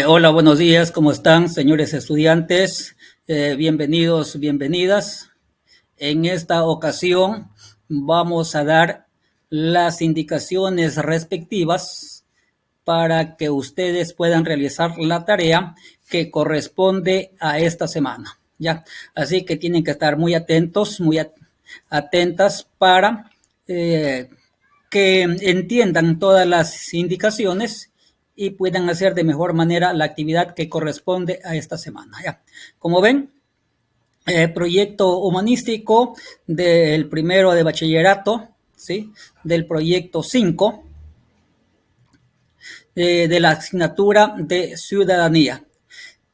Hola, buenos días, ¿cómo están, señores estudiantes? Bienvenidos, bienvenidas. En esta ocasión vamos a dar las indicaciones respectivas para que ustedes puedan realizar la tarea que corresponde a esta semana, ¿ya? Así que tienen que estar muy atentos, atentas para que entiendan todas las indicaciones y puedan hacer de mejor manera la actividad que corresponde a esta semana, ¿ya? Como ven, proyecto humanístico del primero de bachillerato, ¿sí? Del proyecto 5, de la asignatura de ciudadanía.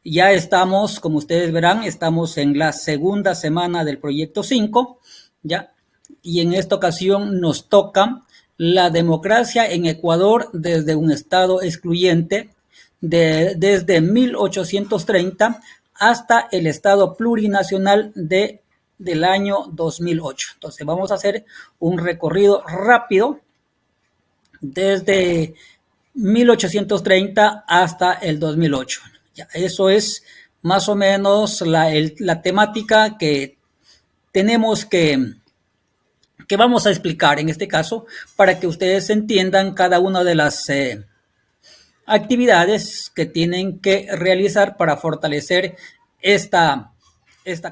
Ya estamos, como ustedes verán, estamos en la segunda semana del proyecto 5, ¿ya? Y en esta ocasión nos toca la democracia en Ecuador desde un estado excluyente desde 1830 hasta el estado plurinacional del año 2008. Entonces vamos a hacer un recorrido rápido desde 1830 hasta el 2008. Ya, eso es más o menos la temática que tenemos que vamos a explicar en este caso para que ustedes entiendan cada una de las actividades que tienen que realizar para fortalecer esta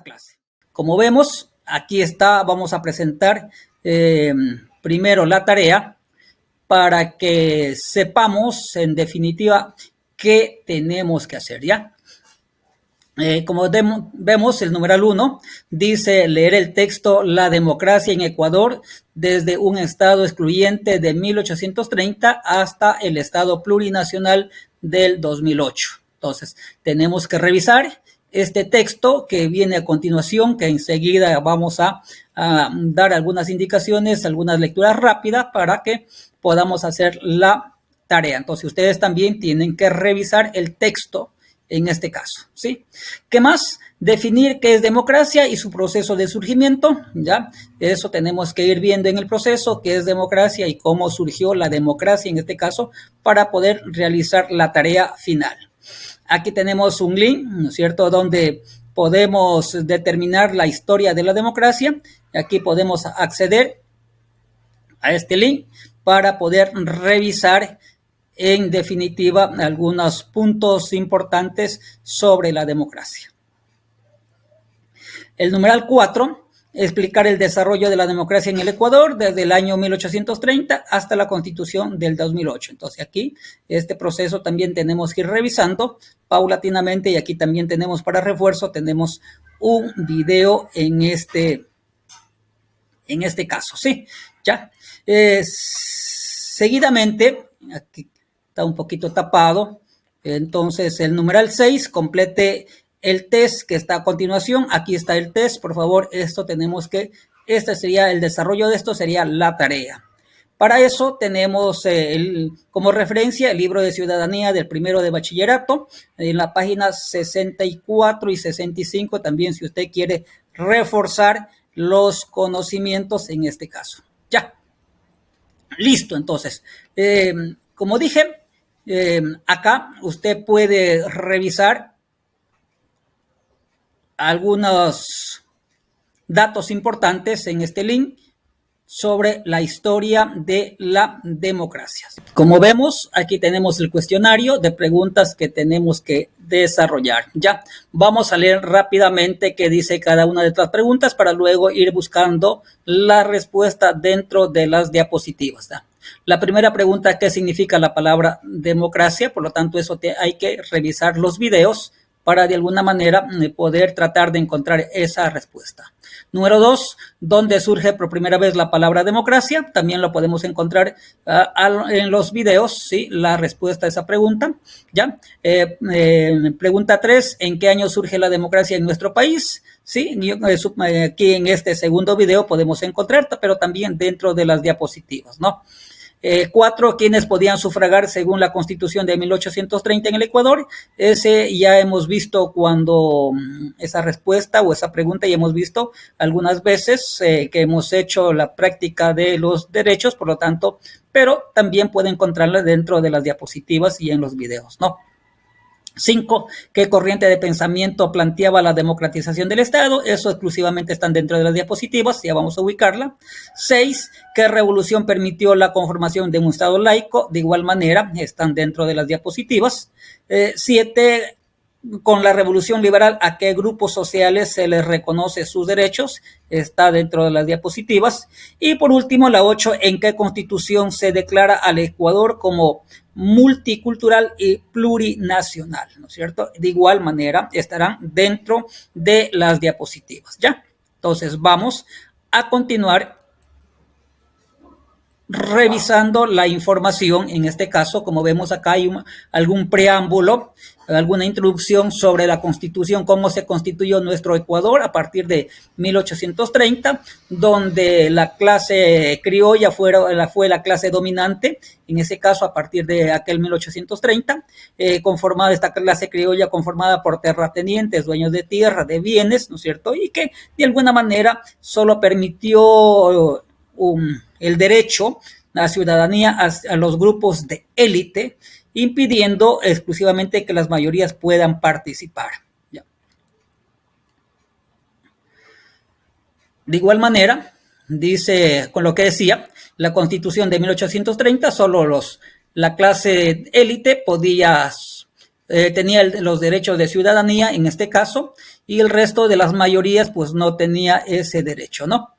clase. Como vemos, aquí está, vamos a presentar primero la tarea para que sepamos en definitiva qué tenemos que hacer, ¿ya? Como vemos, el numeral 1 dice leer el texto La democracia en Ecuador desde un estado excluyente de 1830 hasta el estado plurinacional del 2008. Entonces, tenemos que revisar este texto que viene a continuación, que enseguida vamos a dar algunas indicaciones, algunas lecturas rápidas para que podamos hacer la tarea. Entonces, ustedes también tienen que revisar el texto en este caso, ¿sí? ¿Qué más? Definir qué es democracia y su proceso de surgimiento, ¿ya? Eso tenemos que ir viendo en el proceso, qué es democracia y cómo surgió la democracia en este caso para poder realizar la tarea final. Aquí tenemos un link, ¿no es cierto?, donde podemos determinar la historia de la democracia. Aquí podemos acceder a este link para poder revisar en definitiva algunos puntos importantes sobre la democracia. El numeral 4, explicar el desarrollo de la democracia en el Ecuador desde el año 1830 hasta la Constitución del 2008. Entonces aquí este proceso también tenemos que ir revisando paulatinamente y aquí también tenemos para refuerzo, tenemos un video en este caso, ¿sí? Ya. Seguidamente, aquí está un poquito tapado, entonces el numeral 6, complete el test que está a continuación. Aquí está el test, por favor, este sería el desarrollo de esto, sería la tarea. Para eso tenemos como referencia el libro de ciudadanía del primero de bachillerato, en la página 64 y 65, también si usted quiere reforzar los conocimientos en este caso. Ya. Listo, entonces, como dije, acá usted puede revisar algunos datos importantes en este link sobre la historia de la democracia. Como vemos, aquí tenemos el cuestionario de preguntas que tenemos que desarrollar. Ya, vamos a leer rápidamente qué dice cada una de estas preguntas para luego ir buscando la respuesta dentro de las diapositivas, ¿ya? La primera pregunta, ¿qué significa la palabra democracia? Por lo tanto, eso hay que revisar los videos para de alguna manera poder tratar de encontrar esa respuesta. Número 2, ¿dónde surge por primera vez la palabra democracia? También lo podemos encontrar en los videos, ¿sí? La respuesta a esa pregunta, ¿ya? Pregunta 3, ¿en qué año surge la democracia en nuestro país? Sí, aquí en este segundo video podemos encontrar, pero también dentro de las diapositivas, ¿no? 4 quienes podían sufragar según la Constitución de 1830 en el Ecuador. Ese ya hemos visto cuando esa respuesta o esa pregunta ya hemos visto algunas veces que hemos hecho la práctica de los derechos, por lo tanto, pero también puede encontrarla dentro de las diapositivas y en los videos, ¿no? 5. ¿Qué corriente de pensamiento planteaba la democratización del Estado? Eso exclusivamente están dentro de las diapositivas, ya vamos a ubicarla. 6. ¿Qué revolución permitió la conformación de un Estado laico? De igual manera, están dentro de las diapositivas. 7. Con la revolución liberal, ¿a qué grupos sociales se les reconoce sus derechos? Está dentro de las diapositivas. Y por último, la 8, ¿en qué constitución se declara al Ecuador como multicultural y plurinacional? ¿No es cierto? De igual manera, estarán dentro de las diapositivas, ¿ya? Entonces, vamos a continuar revisando la información. En este caso, como vemos acá, hay algún preámbulo, alguna introducción sobre la Constitución, cómo se constituyó nuestro Ecuador a partir de 1830, donde la clase criolla fue la clase dominante, en ese caso a partir de aquel 1830, conformada esta clase criolla conformada por terratenientes, dueños de tierra, de bienes, ¿no es cierto? Y que de alguna manera solo permitió el derecho a la ciudadanía a los grupos de élite, impidiendo exclusivamente que las mayorías puedan participar. ¿Ya? De igual manera, dice, con lo que decía, la Constitución de 1830, solo la clase élite tenía los derechos de ciudadanía en este caso, y el resto de las mayorías pues no tenía ese derecho, ¿no?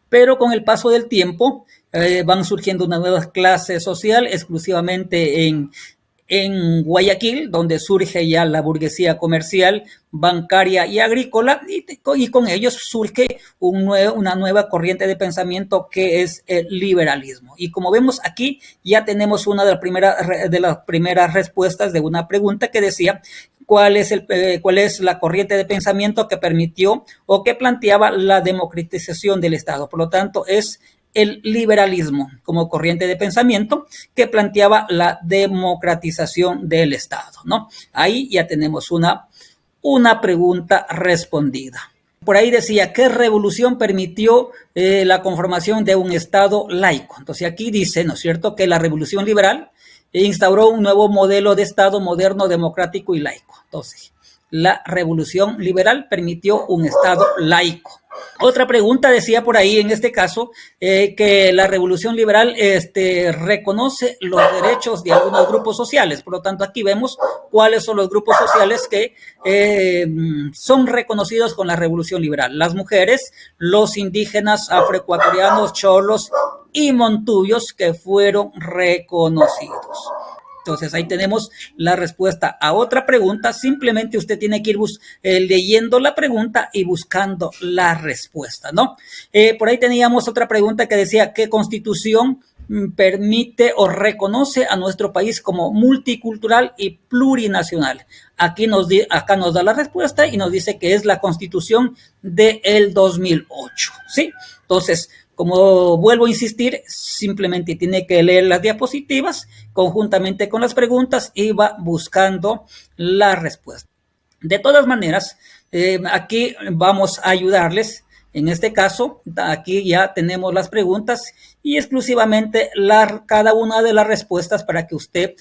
Pero con el paso del tiempo van surgiendo una nueva clase social exclusivamente en Guayaquil, donde surge ya la burguesía comercial, bancaria y agrícola, y con ellos surge una nueva corriente de pensamiento que es el liberalismo. Y como vemos aquí, ya tenemos una de las primeras respuestas de una pregunta que decía, ¿cuál es la corriente de pensamiento que permitió o que planteaba la democratización del Estado? Por lo tanto, es el liberalismo como corriente de pensamiento que planteaba la democratización del Estado, ¿no? Ahí ya tenemos una pregunta respondida. Por ahí decía, ¿qué revolución permitió la conformación de un Estado laico? Entonces aquí dice, ¿no es cierto?, que la revolución liberal instauró un nuevo modelo de Estado moderno, democrático y laico. Entonces, la revolución liberal permitió un Estado laico. Otra pregunta decía por ahí, en este caso, que la revolución liberal reconoce los derechos de algunos grupos sociales. Por lo tanto, aquí vemos cuáles son los grupos sociales que son reconocidos con la revolución liberal. Las mujeres, los indígenas, afroecuatorianos, cholos y montubios que fueron reconocidos. Entonces ahí tenemos la respuesta a otra pregunta. Simplemente usted tiene que ir leyendo la pregunta y buscando la respuesta, ¿no? Por ahí teníamos otra pregunta que decía, ¿qué constitución permite o reconoce a nuestro país como multicultural y plurinacional? Acá nos da la respuesta y nos dice que es la Constitución del 2008, ¿sí? Entonces, como vuelvo a insistir, simplemente tiene que leer las diapositivas conjuntamente con las preguntas y va buscando la respuesta. De todas maneras, aquí vamos a ayudarles. En este caso, aquí ya tenemos las preguntas y exclusivamente cada una de las respuestas para que usted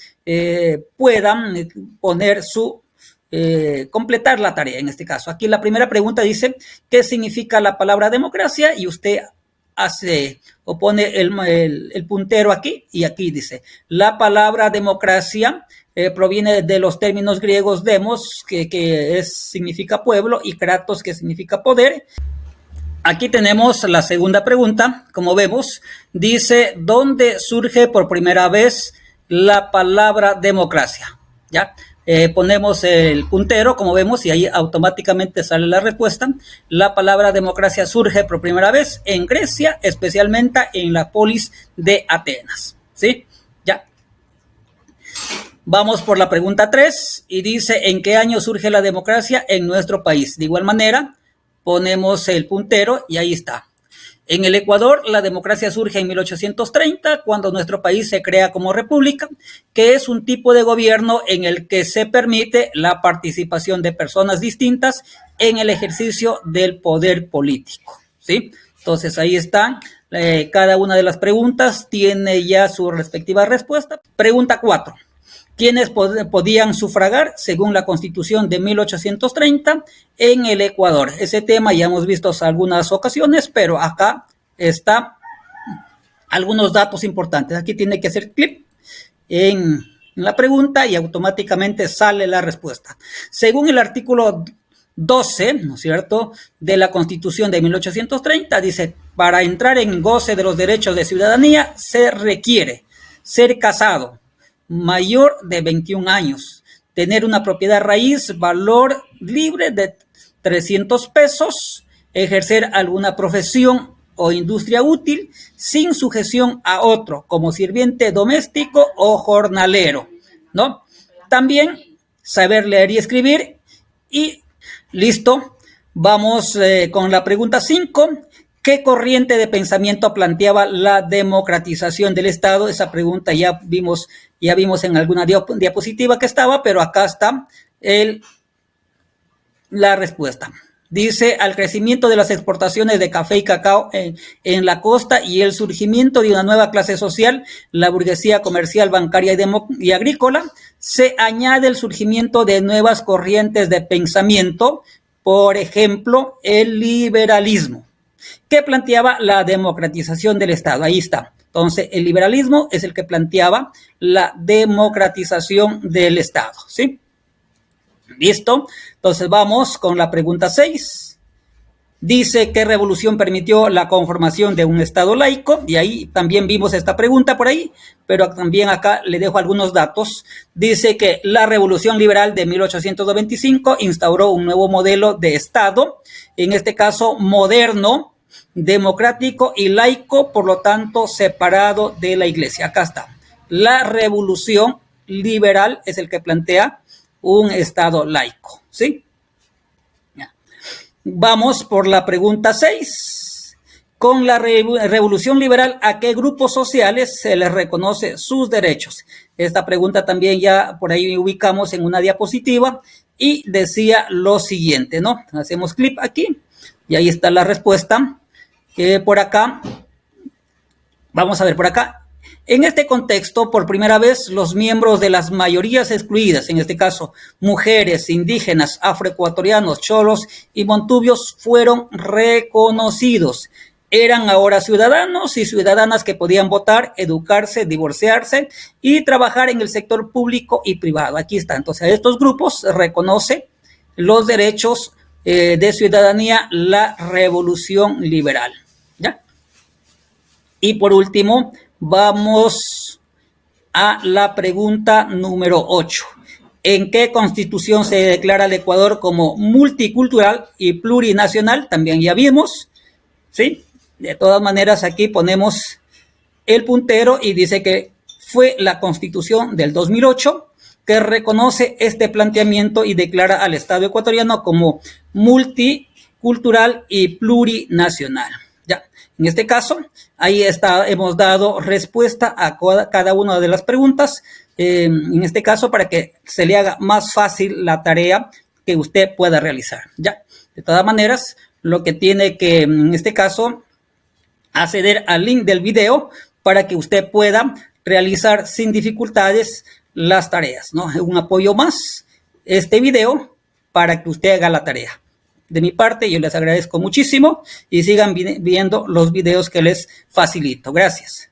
pueda poner completar la tarea en este caso. Aquí la primera pregunta dice, ¿qué significa la palabra democracia? Y usted pone el puntero aquí y aquí dice, la palabra democracia proviene de los términos griegos demos, que significa pueblo, y kratos, que significa poder. Aquí tenemos la segunda pregunta, como vemos, dice, ¿dónde surge por primera vez la palabra democracia? ¿Ya? Ponemos el puntero, como vemos, y ahí automáticamente sale la respuesta. La palabra democracia surge por primera vez en Grecia, especialmente en la polis de Atenas, ¿sí? Ya. Vamos por la pregunta 3 y dice, ¿en qué año surge la democracia en nuestro país? De igual manera, ponemos el puntero y ahí está. En el Ecuador, la democracia surge en 1830, cuando nuestro país se crea como república, que es un tipo de gobierno en el que se permite la participación de personas distintas en el ejercicio del poder político, ¿sí? Entonces, ahí están. Cada una de las preguntas tiene ya su respectiva respuesta. Pregunta 4. ¿Quiénes podían sufragar según la Constitución de 1830 en el Ecuador? Ese tema ya hemos visto en algunas ocasiones, pero acá está algunos datos importantes. Aquí tiene que hacer clic en la pregunta y automáticamente sale la respuesta. Según el artículo 12, ¿no es cierto?, de la Constitución de 1830, dice, para entrar en goce de los derechos de ciudadanía se requiere ser casado, mayor de 21 años, tener una propiedad raíz, valor libre de 300 pesos, ejercer alguna profesión o industria útil sin sujeción a otro, como sirviente doméstico o jornalero, ¿no? También saber leer y escribir. Y listo, vamos con la pregunta 5. ¿Qué corriente de pensamiento planteaba la democratización del Estado? Esa pregunta ya vimos en alguna diapositiva que estaba, pero acá está la respuesta. Dice, al crecimiento de las exportaciones de café y cacao en la costa y el surgimiento de una nueva clase social, la burguesía comercial, bancaria y agrícola, se añade el surgimiento de nuevas corrientes de pensamiento, por ejemplo, el liberalismo, que planteaba la democratización del Estado. Ahí está. Entonces, el liberalismo es el que planteaba la democratización del Estado, ¿sí? ¿Listo? Entonces, vamos con la pregunta 6. Dice, ¿qué revolución permitió la conformación de un Estado laico? Y ahí también vimos esta pregunta por ahí, pero también acá le dejo algunos datos. Dice que la Revolución Liberal de 1825 instauró un nuevo modelo de Estado, en este caso moderno, democrático y laico, por lo tanto separado de la Iglesia. Acá está. La Revolución Liberal es el que plantea un Estado laico, ¿sí? Vamos por la pregunta 6. Con la Revolución Liberal, ¿a qué grupos sociales se les reconoce sus derechos? Esta pregunta también ya por ahí ubicamos en una diapositiva y decía lo siguiente, ¿no? Hacemos clic aquí y ahí está la respuesta. Por acá, vamos a ver por acá. En este contexto, por primera vez, los miembros de las mayorías excluidas, en este caso, mujeres, indígenas, afroecuatorianos, cholos y montubios, fueron reconocidos. Eran ahora ciudadanos y ciudadanas que podían votar, educarse, divorciarse y trabajar en el sector público y privado. Aquí está. Entonces, a estos grupos reconoce los derechos de ciudadanía la Revolución Liberal. ¿Ya? Y por último, vamos a la pregunta número 8. ¿En qué constitución se declara el Ecuador como multicultural y plurinacional? También ya vimos, ¿sí? De todas maneras, aquí ponemos el puntero y dice que fue la Constitución del 2008 que reconoce este planteamiento y declara al Estado ecuatoriano como multicultural y plurinacional. Ya, en este caso, ahí está, hemos dado respuesta a cada una de las preguntas, en este caso para que se le haga más fácil la tarea que usted pueda realizar. Ya, de todas maneras, lo que tiene que, en este caso, acceder al link del video para que usted pueda realizar sin dificultades las tareas, ¿no? Un apoyo más, este video, para que usted haga la tarea. De mi parte, yo les agradezco muchísimo y sigan viendo los videos que les facilito. Gracias.